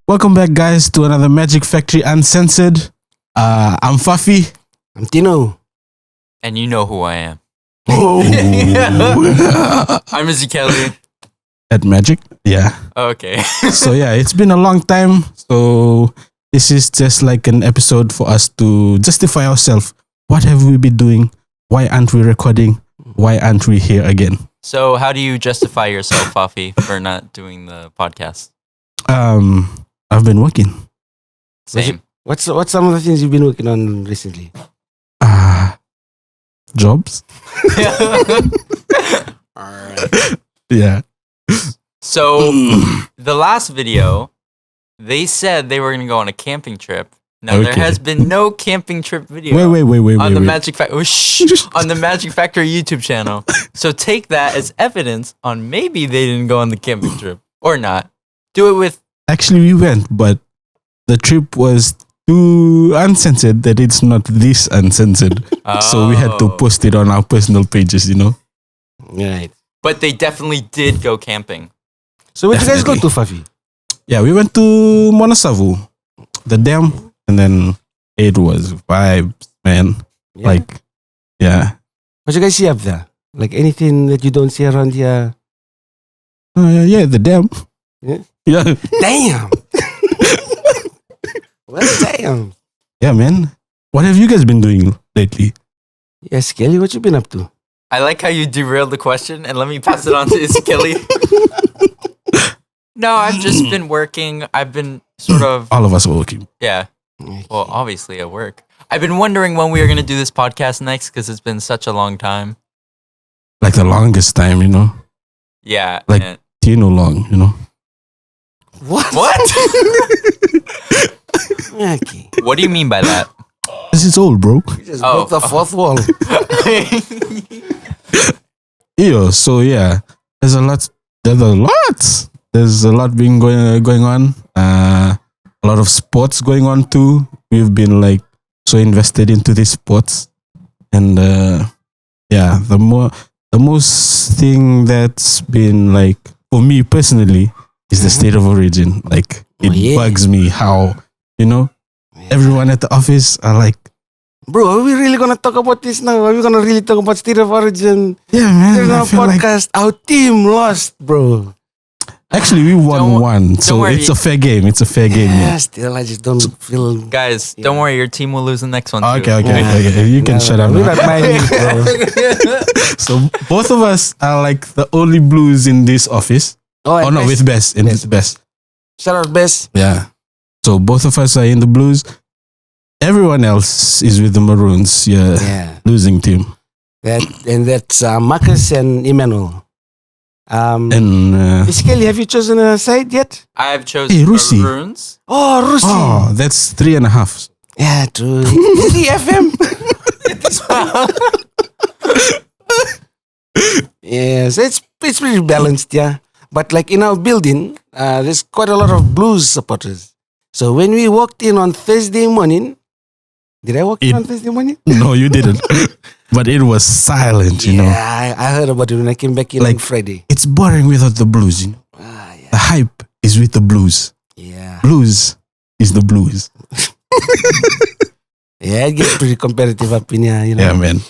Welcome back, guys, to another Magic Factory Unsensored. I'm Fafi. I'm Tino. And you know who I am. Oh. I'm Isikeli. At Magic, yeah. Okay. So yeah, it's been a long time. So this is just like an episode for us to justify ourselves. What have we been doing? Why aren't we recording? Why aren't we here again? So how do you justify yourself, Fafi, for not doing the podcast? I've been working. Same. What's some of the things you've been working on recently? Jobs. Alright. Yeah. So the last video, they said they were going to go on a camping trip. Now there Okay. has been no camping trip video Wait. on the Magic Factory on the Magic Factory YouTube channel. So take that as evidence on maybe they didn't go on the camping trip or not. Do it with Actually, we went, but the trip was too uncensored that it's not this uncensored. So we had to Oh. post it on our personal pages, you know? Right. But they definitely did go camping. So where did you guys go to, Definitely. Fafi? Yeah, we went to Monasavu, the dam, and then it was vibes, man. Yeah. Like, yeah. What you guys see up there? Like anything that you don't see around here? Yeah, the dam. Yeah. Yeah. Damn. Well, damn. Yeah, man. What have you guys been doing lately? Yes, Kelly, what you been up to? I like how you derailed the question, and let me pass it on to Isikeli. No, I've just been working. I've been sort of, All of us are working. yeah. Well, obviously at work. I've been wondering when we are going to do this podcast next because it's been such a long time. Like the longest time, you know? Yeah. Like- and- Tino long, you know? What? what? Okay. What do you mean by that? This is old, bro. You just Oh. broke the fourth wall. Yeah, so yeah. There's a lot. There's a lot being going on. A lot of sports going on too. We've been like so invested into these sports, and yeah, the most thing that's been like for me personally is the state of origin. Like it Oh, yeah. bugs me how everyone at the office are like, Bro, are we really gonna talk about this now? Are we gonna really talk about State of Origin? yeah, man. There's I no feel like podcast. Our team lost, bro. actually we won Don't- one, so don't worry. it's a fair game. It's a fair game. Yeah, Yeah. still, I just don't feel. Guys, don't worry. Your team will lose the next one. Okay, too. okay. You can shut up We're now. not minding, bro. So both of us are like the only blues in this office. Oh and no, with Best. Best. Best. shout out Best. Yeah. So both of us are in the blues. Everyone else is with the Maroons. Yeah. Yeah, Losing team. that's Marcus and Emmanuel. And Isikeli, have you chosen a side yet? I have chosen Hey, Rusi. Maroons. Oh, Rusi. oh, that's 3.5. Yeah, true. The FM. Yeah, so it's pretty balanced, yeah. But like in our building, there's quite a lot of blues supporters. So when we walked in on Thursday morning, did I walk in It- on Thursday morning? No, you didn't. But it was silent, you know. Yeah, I heard about it when I came back in on Like- Friday. It's boring without the blues, you know. Yeah. The hype is with the blues. Yeah. Blues is the blues. Yeah, it gets pretty competitive up in here, you know. Yeah, man.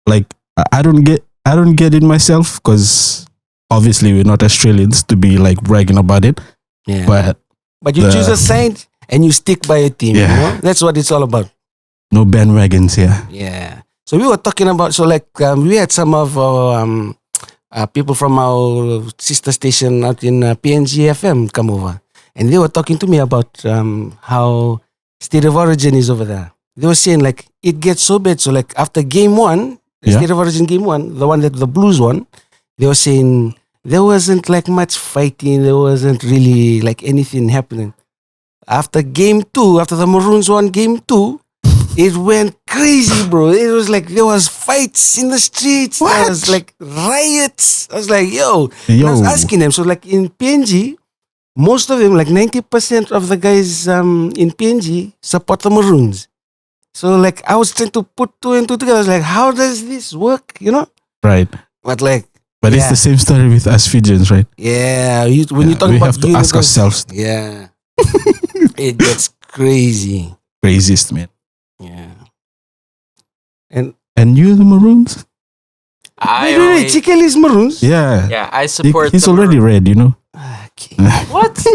Like I don't get it myself because obviously we're not Australians to be like bragging about it. Yeah. But you the- choose a side and you stick by a team, you Yeah. know? That's what it's all about. no bandwagons here. Yeah. So we were talking about, we had some of our people from our sister station out in PNG FM come over. And they were talking to me about how State of Origin is over there. They were saying like it gets so bad. So like after game one, Yeah. State of Origin game one, the one that the Blues won, they were saying there wasn't like much fighting. There wasn't really like anything happening. After game two, after the Maroons won game two, it went crazy, bro. It was like there was fights in the streets. What? There was like riots. I was like, yo. And I was Yo. asking them. So like in PNG, most of them, like 90% of the guys in PNG support the Maroons. So like I was trying to put two and two together. I was like, how does this work? You know? Right. But like, But it's Yeah. the same story with us Fijians, right? yeah, when you talk we about have to ask universe- ourselves. Yeah. It gets crazy. Craziest, man. Yeah. And you, the Maroons? Wait, Isikeli's Maroons? Yeah. I support. He's the already red, you know? Okay. What?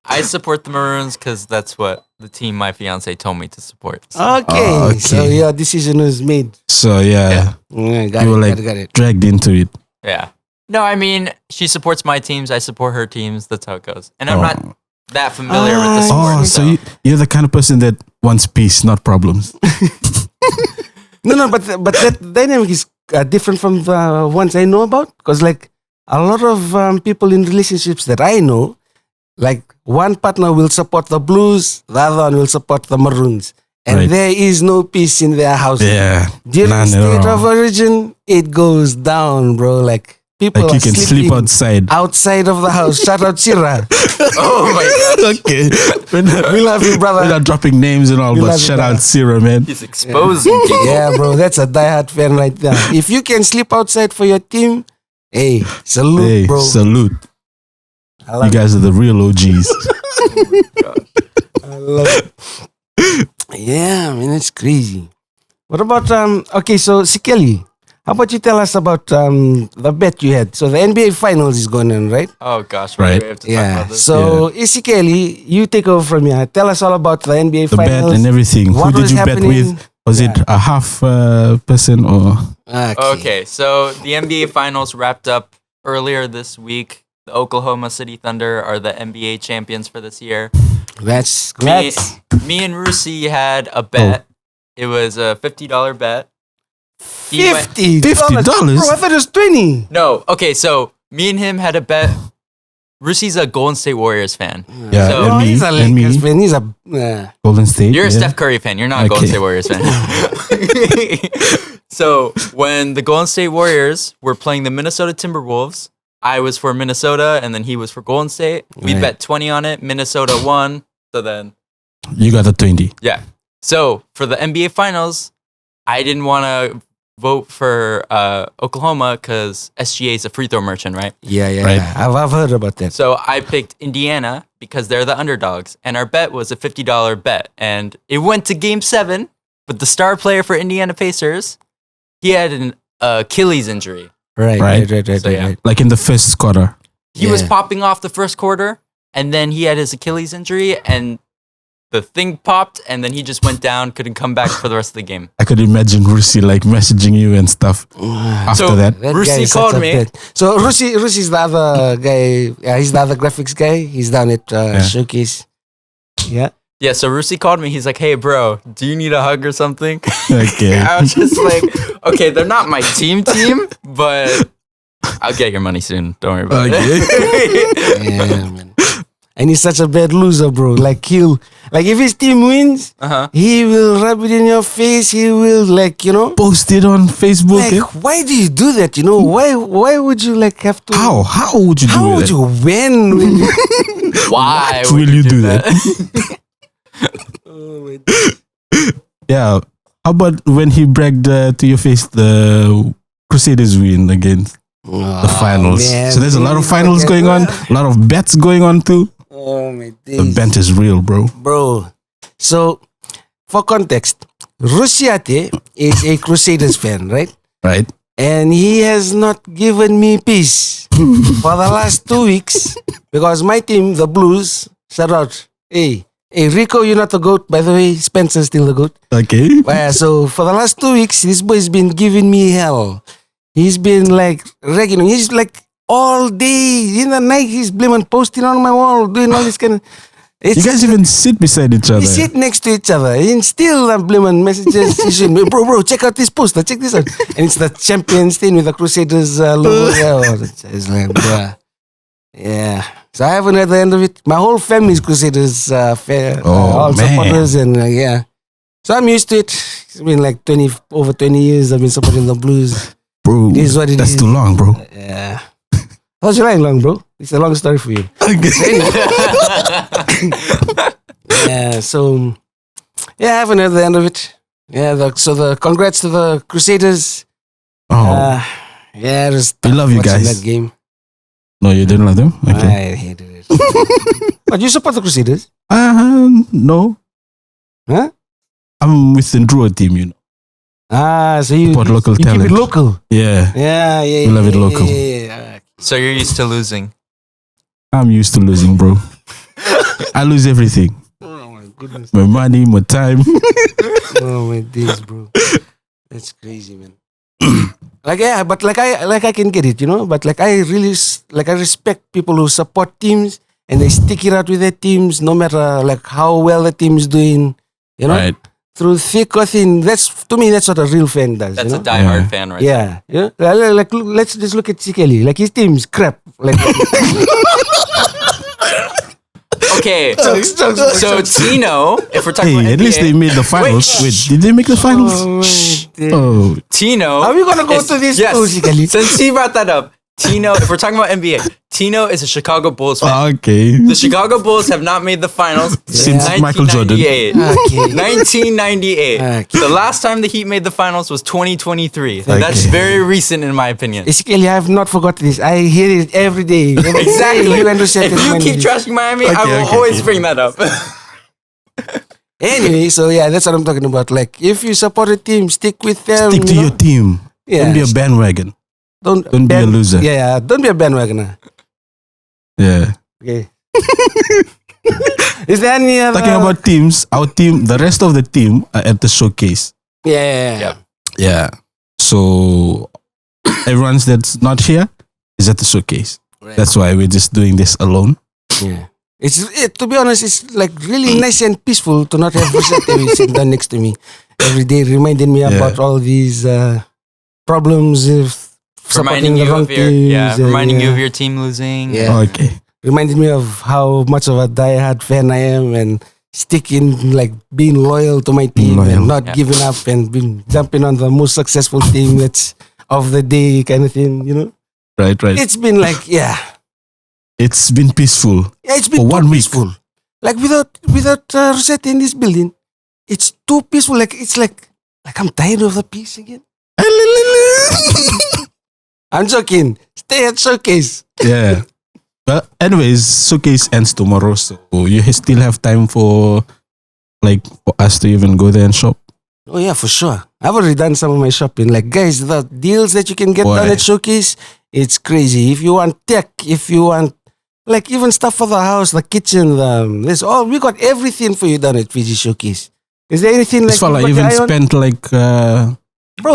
I support the Maroons because that's what the team my fiance told me to support. So. Okay. So your decision was made. So, yeah. Got You were got it. dragged into it. Yeah. No, I mean, she supports my teams. I support her teams. That's how it goes. And I'm not that familiar with the sport. Oh, so you're the kind of person that wants peace, not problems. No, but that dynamic is different from the ones I know about. Because like a lot of people in relationships that I know, like one partner will support the Blues, the other one will support the Maroons. And there is no peace in their house. Yeah. During state of origin, it goes down, bro. Like people Like are you can sleep outside. outside of the house. Shout out Sira. Oh my god. Okay. We love you, brother. We're not dropping names and all, We but love you, shout brother. out Sarah, man. He's exposing people. Yeah, bro. That's a diehard fan right there. If you can sleep outside for your team, hey, salute, Hey, bro. salute. I love You guys are the real OGs. I love it. Yeah, man, it's crazy. What about okay, so Isikeli, how about you tell us about the bet you had? So the NBA finals is going on, right? Oh gosh, Right. we have to talk Yeah. about this. So Isikeli, you take over from here. Tell us all about the NBA The bet finals. and everything. What Who did was you bet happening? with? Was it a half person or? Okay, so the NBA finals wrapped up earlier this week. The Oklahoma City Thunder are the NBA champions for this year. Congrats. Me and Rusi had a bet. It was a $50 bet. He went- $50. $50? Bro, I thought it was 20. No, okay, so me and him had a bet. Rusi's a Golden State Warriors fan. Yeah, So- and No, me, he's a and me, Lakers fan. He's a Golden State. You're a yeah. Steph Curry fan. You're not a Golden Okay. State Warriors fan. So when the Golden State Warriors were playing the Minnesota Timberwolves, I was for Minnesota and then he was for Golden State. We Right. bet 20 on it. Minnesota won. So then, You got a 20. yeah. So for the NBA Finals, I didn't want to vote for Oklahoma because SGA is a free throw merchant, right? Yeah. Right. I've heard about that. So I picked Indiana because they're the underdogs. And our bet was a $50 bet. And it went to game 7, but the star player for Indiana Pacers, he had an Achilles injury. Right. So, yeah. Like in the first quarter. He was Yeah. popping off the first quarter, and then he had his Achilles injury, and the thing popped, and then he just went down, couldn't come back for the rest of the game. I could imagine Rusi like messaging you and stuff after So- that. That Rusi guy is called such a me. bet. So Rusi's the other guy. Yeah, he's the other graphics guy. He's down at Showcase. Yeah. Yeah, so Rusi called me. He's like, "Hey, bro, do you need a hug or something?" Okay. I was just like, "Okay, they're not my team, but I'll get your money soon. Don't worry about it." Yeah, man. And he's such a bad loser, bro. Like if his team wins, Uh-huh. he will rub it in your face. He will Post it on Facebook. like, why do you do that? Why would you like have to? How would you do How that? would you win? Why What will you do that? Oh my Yeah. How about when he bragged to your face the Crusaders win against the finals? man. So there's a lot of finals going on, a lot of bets going on too. Oh my The days. bet is real, bro. Bro. So, for context, Rusiate is a Crusaders fan, right? Right? And he has not given me peace for the last 2 weeks because my team, the Blues, shout out, hey, Rico, you're not the GOAT, by the way. Spencer's still the GOAT. Okay. So, for the last 2 weeks, this boy's been giving me hell. He's been like ragging on. He's like all day in the night. He's blaming, posting on my wall, doing all this kind of. You guys even sit beside each other. We sit next to each other and still I'm blaming messages. He should be, bro, check out this poster, check this out. And it's the Champions thing with the Crusaders logo. It's like, bruh. Yeah. So I haven't heard the end of it. My whole family's Crusaders fan, all man. supporters, and yeah. So I'm used to it. It's been like over 20 years I've been supporting the Blues. Bro, This is what it that's is. too long, bro. Yeah. How's your line long, bro? It's a long story for you. Yeah, so I haven't heard the end of it. Yeah, so the congrats to the Crusaders. Oh, Yeah, it was we love you watching guys. that game. No, you didn't love them? Okay. I hated it. But you support the Crusaders? No. Huh? I'm with the Ndruo team, you know. So you Support local keep talent. it local. Yeah. Yeah. We love it local. Yeah. So you're used to losing. I'm used to losing, bro. I lose everything. Oh my goodness. My money, my time. Oh my days, bro. That's crazy, man. But I can get it, you know. But I really I respect people who support teams and they stick it out with their teams, no matter how well the team is doing, you know. Right. Through thick or thin. To me, that's what a real fan does. That's you a know? diehard fan, right? Yeah, yeah. Let's just look at Isikeli. His team's crap. Okay. Jokes. So Tino, if we're talking about Hey, at NBA, least they made the finals. Wait, Wait, did they make the finals? Oh, Tino. Are we gonna go to this too, Isikeli? Since he brought that up, Tino, if we're talking about NBA, Tino is a Chicago Bulls fan. okay. The Chicago Bulls have not made the finals Since Michael Jordan. 1998. Okay. 1998. Okay. The last time the Heat made the finals was 2023. Okay. That's very recent in my opinion. Isikeli, I have not forgotten this. I hear it every day. Exactly. You understand If you keep trashing Miami, I will always bring that up. Anyway, so yeah, that's what I'm talking about. If you support a team, stick with them. Stick to you your know? team. Yeah. Don't be a bandwagon. Don't be a loser. Yeah, don't be a bandwagoner. Yeah. Okay. Is there any other? Talking about teams, our team, the rest of the team are at the showcase. Yeah. Yep. Yeah. So everyone's that's not here is at the showcase. Right. That's why we're just doing this alone. Yeah. To be honest, it's really nice and peaceful to not have Rosette sitting down next to me every day, reminding me about all these problems of supporting reminding the you wrong of your teams. reminding you of your team losing. Yeah. Okay. Reminding me of how much of a diehard fan I am and sticking, being loyal to my team and not giving up and jumping on the most successful team that's of the day kind of thing, you know? Right. It's been It's been peaceful. Yeah, it's been For 1 week. peaceful. Without Rosette in this building, it's too peaceful. It's like I'm tired of the peace again. I'm joking. Stay at showcase. Yeah. But anyways, showcase ends tomorrow, so you still have time for us to even go there and shop. Oh yeah, for sure. I've already done some of my shopping. Guys, the deals that you can get done at showcase, it's crazy. If you want tech, if you want even stuff for the house, the kitchen, we got everything for you done at Fiji Showcase. Is there anything This fella even spent bro,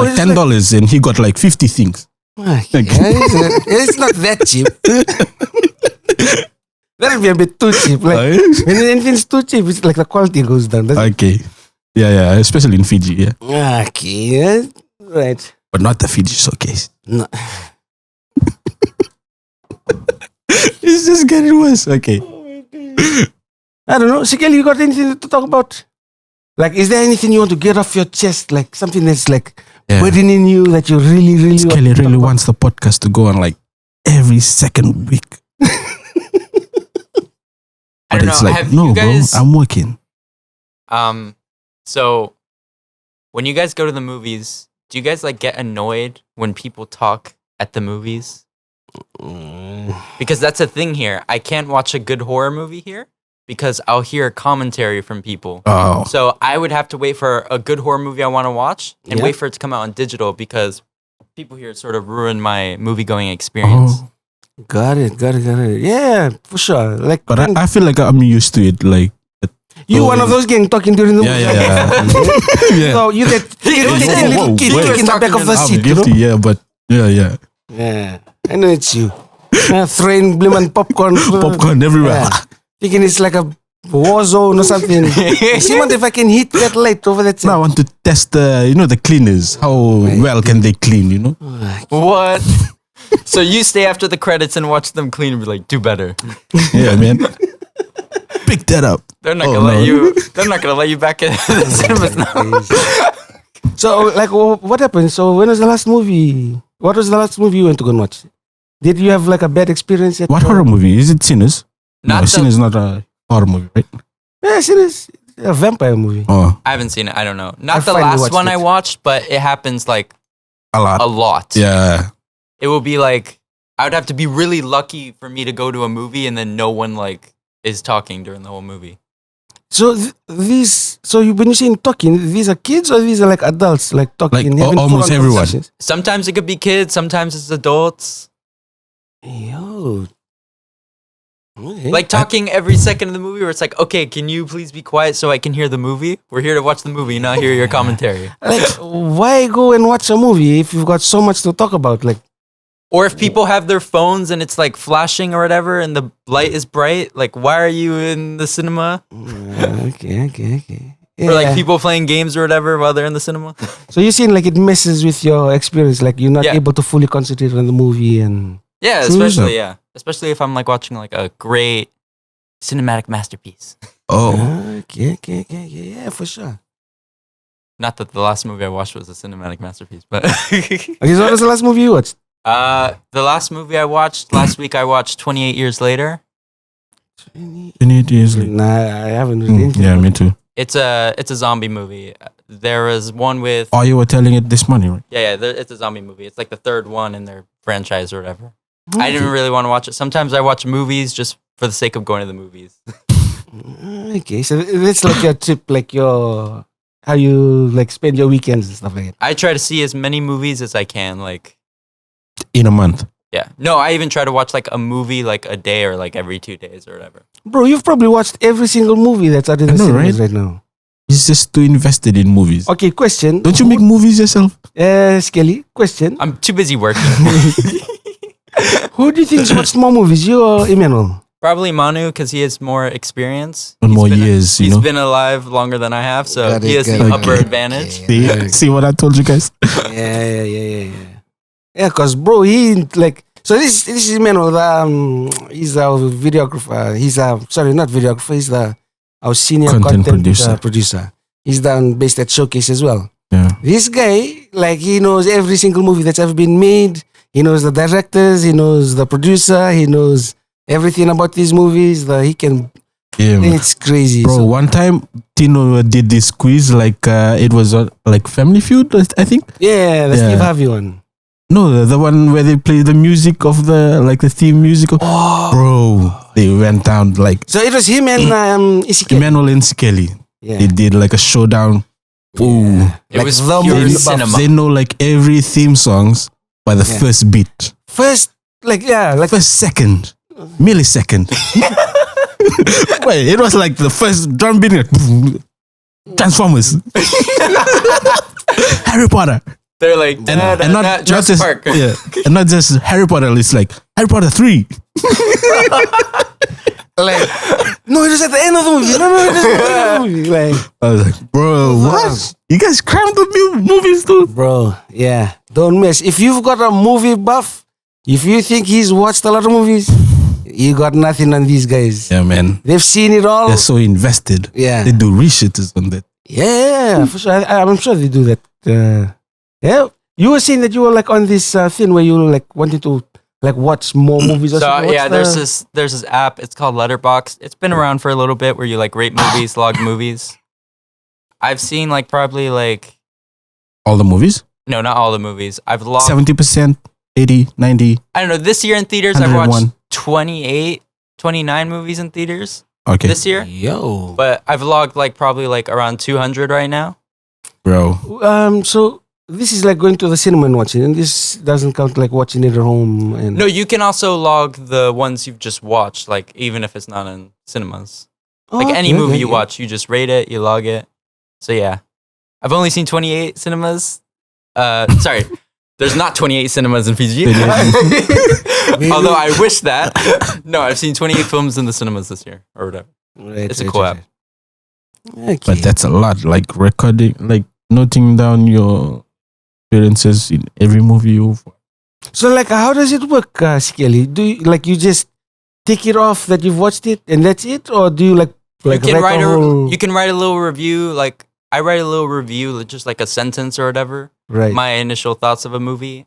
$10 and he got 50 things. It's not that cheap. That'd be a bit too cheap. When anything's too cheap, it's the quality goes down. Okay. Yeah, especially in Fiji, yeah. Okay, right. But not the Fiji showcase. No. It's just getting worse. Okay. I don't know. Isikeli, you got anything to talk about? Is there anything you want to get off your chest? Something that's burdening you that you really, really Isikeli really wants the podcast to go on every second week. I don't know. Have you guys, bro, I'm working. So when you guys go to the movies, do you guys get annoyed when people talk at the movies? Because that's a thing here. I can't watch a good horror movie here because I'll hear commentary from people. Oh. So I would have to wait for a good horror movie I want to watch and wait for it to come out on digital because people here sort of ruin my movie-going experience. Oh. Got it. Yeah, for sure. But I feel like I'm used to it. You one of those gang talking during the movie. Yeah. So you that irritating little kid in the back of the I'm seat. guilty, but yeah. Yeah, I know it's you. Throwing blimmin' popcorn everywhere. Yeah. Thinking it's like a war zone or something. See what if I can hit that light over that. Now I want to test the cleaners. How well can they clean? What? So you stay after the credits and watch them clean and be like, do better. Yeah, man. Pick that up. They're not gonna let you. They're not gonna let you back in the cinemas now. So, what happened? So, when was the last movie? What was the last movie you went to go and watch? Did you have a bad experience? What horror movie? Is it Sinners? Not Sinners is not a horror movie, right? Yeah, Sinners, a vampire movie. Oh, I haven't seen it. I don't know. Not the last one I watched, but it happens a lot. a lot. Yeah. It will be I would have to be really lucky for me to go to a movie and then no one is talking during the whole movie. So when you say talking, these are kids or these are like adults like talking? Like, having almost full-on everyone. conversations? Sometimes it could be kids, sometimes it's adults. Yo. Okay. Like talking every second of the movie where it's like, okay, can you please be quiet so I can hear the movie? We're here to watch the movie, not hear your commentary. Like, why go and watch a movie if you've got so much to talk about? Like, Or if people have their phones and it's like flashing or whatever and the light is bright, like why are you in the cinema? okay. Yeah. Or like people playing games or whatever while they're in the cinema. So you're saying like it messes with your experience, like you're not Yeah. able to fully concentrate on the movie and. Yeah, True, especially yeah. especially if I'm like watching like a great cinematic masterpiece. Oh, Okay, yeah, for sure. Not that the last movie I watched was a cinematic masterpiece, but Okay, so what was the last movie you watched? the last movie I watched last week, I watched 28 Years Later. 28 years later. Nah, I haven't really. Yeah, me too. It's a zombie movie. There was one with Oh, you were telling it this morning, right? it's a zombie movie. It's like the third one in their franchise or whatever. I didn't really want to watch it. Sometimes I watch movies just for the sake of going to the movies. Okay, so that's like your trip, like your how you like spend your weekends and stuff like that. I try to see as many movies as I can. Like, In a month. yeah, no, I even try to watch like a movie like a day or like every 2 days or whatever. Bro, you've probably watched every single movie that's out in I the know, cinemas right? right now. He's just too invested in movies. Okay, question. Don't you make movies yourself? Skelly, question. I'm too busy working. Who do you think's watched more movies, you or Emmanuel? Probably Manu because he has more experience. And He's more been- years, you He's know? been alive longer than I have, so Got he it, has the got it. upper Okay. advantage. See what I told you guys? Yeah. Yeah, cause bro, he like so this is Emmanuel. He's our videographer. He's sorry, not videographer. He's our senior Content content producer. producer. He's based at Showcase as well. Yeah. This guy, like, he knows every single movie that's ever been made. He knows the directors. He knows the producer. He knows everything about these movies. He can. Yeah, man. It's crazy. Bro, So- one time Tino did this quiz like it was like Family Feud, I think. yeah, the Yeah. Steve Harvey one. No, the one where they play the music of the theme music. Bro, they went down like So it was him and Isikeli. Emmanuel and Isikeli. Yeah. They did like a showdown. Ooh. It Like was the pure movie cinema. They know like every theme songs by the Yeah. first beat. First, like First second. Millisecond. Wait, it was like the first drum beat. Transformers. Harry Potter. They're like, And not Jurassic just Park. yeah, and not just Harry Potter. It's like Harry Potter 3. like no, it was at the end of the movie. No, it was at the end of the movie. Like, I was like, bro, what? You guys crammed the movies too? bro, yeah, don't mess. If you've got a movie buff, if you think he's watched a lot of movies, you got nothing on these guys. Yeah, man. They've seen it all. They're so invested. Yeah. They do reshoots on that. Yeah, for sure. I'm sure they do that. Yeah, you were saying that you were like on this thing where you were like wanting to like watch more movies or So something. yeah, What's there's this app. It's called Letterboxd. It's been around for a little bit where you like rate movies, log movies. I've seen like probably like All the movies? no, not all the movies. I've logged 70%, 80, 90. I don't know. This year in theaters, I've 101. watched 28, 29 movies in theaters Okay. this year. Yo. But I've logged like probably like around 200 right now. Bro. So this is like going to the cinema and watching, and this doesn't count like watching it at home. And No, you can also log the ones you've just watched, like even if it's not in cinemas. Oh, Like any okay, movie okay, you yeah. watch, you just rate it, you log it. So yeah, I've only seen 28 cinemas. Sorry, there's not 28 cinemas in Fiji. Although I wish that. No, I've seen 28 films in the cinemas this year or whatever. Right, It's a cool app. Okay. But that's a lot. Like recording, like noting down your experiences in every movie you've So like, how does it work, Sikeli? Do you like you just take it off that you've watched it and that's it, or do you like You can write a whole, you can write a little review. Like I write a little review, just like a sentence or whatever. right? My initial thoughts of a movie.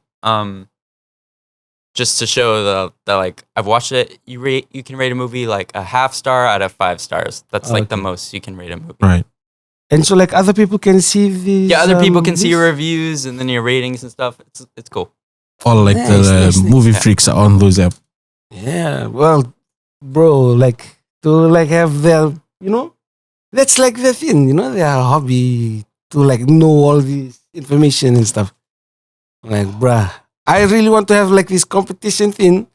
Just to show that like I've watched it. You can rate a movie like a half star out of 5 stars. That's like the Okay. most you can rate a movie. right. And so like other people can see these. Yeah, other people can see this? your reviews and then your ratings and stuff. It's cool. All like the Nice. movie Yeah. freaks are on those apps. Yeah, well, bro, like to like have their, that's like the thing, their hobby to like know all this information and stuff. Like, bruh, I really want to have like this competition thing,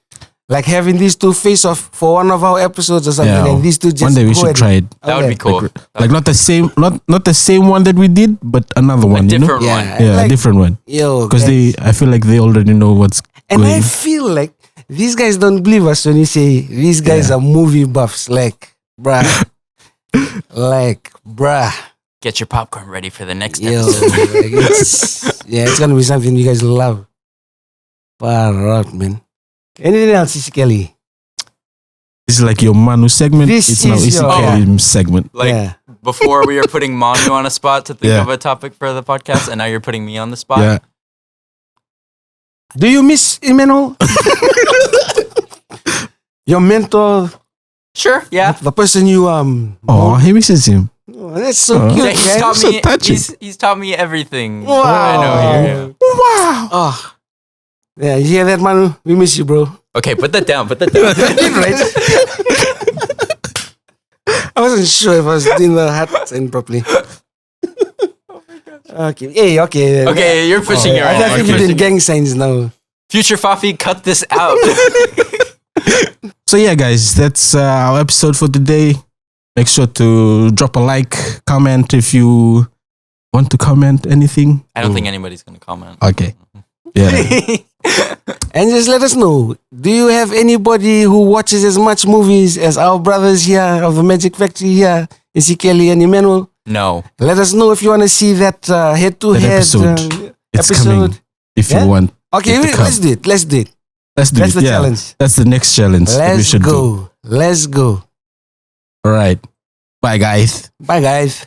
like having these two face off for one of our episodes or something, and these two just one day we go should at try it. it. That would be cool. Like not the same, not the same one that we did, but another A one. different Yeah. one. Yeah, Like, a different one. Yo, Because guys. I feel like they already know what's And I going. feel like these guys don't believe us when you say these guys are movie buffs. Like, bruh. Get your popcorn ready for the next Yo, episode. like it's gonna be something you guys love. Far out, man. Anything else, Isikeli? This is like your Manu segment. This It's now is your- Isikeli segment. Like Yeah. before, we were putting Manu on a spot to think Yeah. of a topic for the podcast, and now you're putting me on the spot. Yeah. Do you miss Imeno? Your mentor, Sure. Yeah. the person you Oh, he misses him. oh, that's so Oh. cute, Yeah, he's guys. taught So me. touching. He's taught me everything. Wow. I know here. Wow. Oh, yeah, you hear that, Manu? We miss you, bro. Okay, put that down. Put that down. Right? I wasn't sure if I was doing the hat sign properly. Okay. Hey, okay. Okay, you're pushing it I right now. think You're we're doing pushing it. gang signs now. Future Fafi, cut this out. So yeah, guys, that's our episode for today. Make sure to drop a like, comment if you want to comment anything. I don't think anybody's gonna comment. Okay. Yeah. And just let us know. Do you have anybody who watches as much movies as our brothers here of the Magic Factory here, Isikeli and Emmanuel? No. Let us know if you want to see that head-to-head episode. It's coming. If Yeah? you want. Okay, it to come. let's do it. Let's do it. Let's do That's it. the Yeah. challenge. That's the next challenge that we Let's should do. go. Let's go. All right. Bye, guys. Bye, guys.